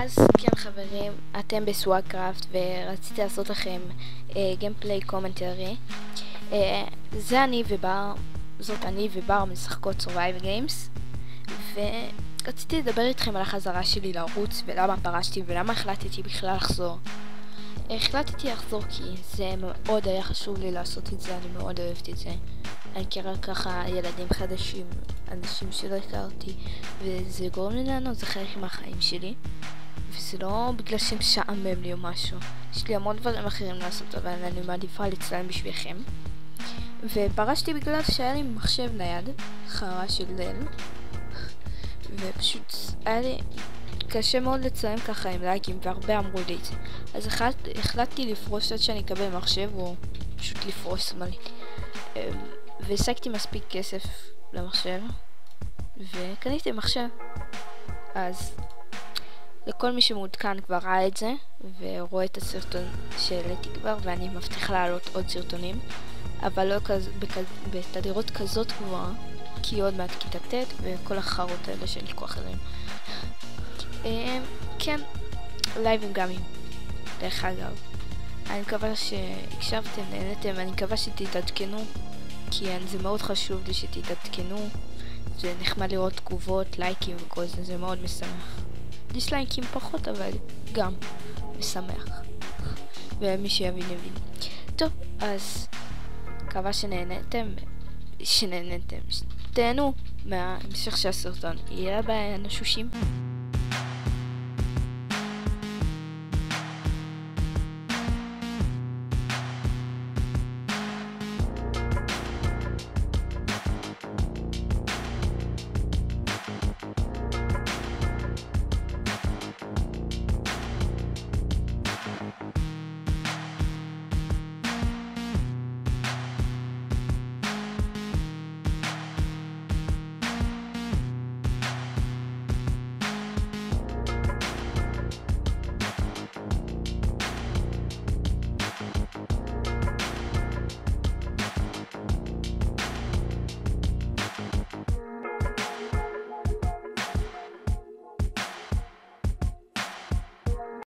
אז כן חברים, אתם בסוואקראפט ורציתי לעשות לכם גיימפליי קומנטרי. זאת אני ובר משחקות Survival Games, ורציתי לדבר איתכם על החזרה שלי לערוץ ולמה פרשתי ולמה החלטתי בכלל לחזור. החלטתי לחזור כי זה מאוד היה חשוב לי לעשות את זה, אני מאוד אוהבת את זה. אני מכירה ככה ילדים חדשים, אנשים שלא הכרתי, וזה גורם לי לענות, זה חלק מהחיים שלי. וזה לא בגלל שהם משעמם לי או משהו. יש לי המון דברים אחרים לעשות, אבל אני מעדיפה לצלם בשבילכם. ופרשתי בגלל שהיה לי מחשב נייד, חרא של ליל. ופשוט היה לי קשה מאוד לצלם ככה עם לייקים, והרבה אמרו לי את זה. אז החלטתי לפרוש עד שאני אקבל מחשב, או פשוט לפרוש שמאלי. והשגתי מספיק כסף למחשב, וקניתי מחשב. אז לכל מי שמעודכן כבר ראה את זה, ורואה את הסרטון שהעליתי כבר, ואני מבטיחה להעלות עוד סרטונים, אבל לא בתדירות כזאת גבוהה, כי עוד מעט כיתה ט' וכל החרות האלה של כוח עליהם. כן, לייבים גם עם, דרך אגב. אני מקווה שהקשבתם, נהנתם, אני מקווה שתתעדכנו, כי זה מאוד חשוב לי שתתעדכנו. זה נחמד לראות תגובות, לייקים וכל זה, זה מאוד משמח. דיסלייקים פחות, אבל גם משמח. ומי שיבין יבין. טוב, אז מקווה שנהנתם, שתהנו מהמשך של הסרטון. יאללה ביי, אנשושים.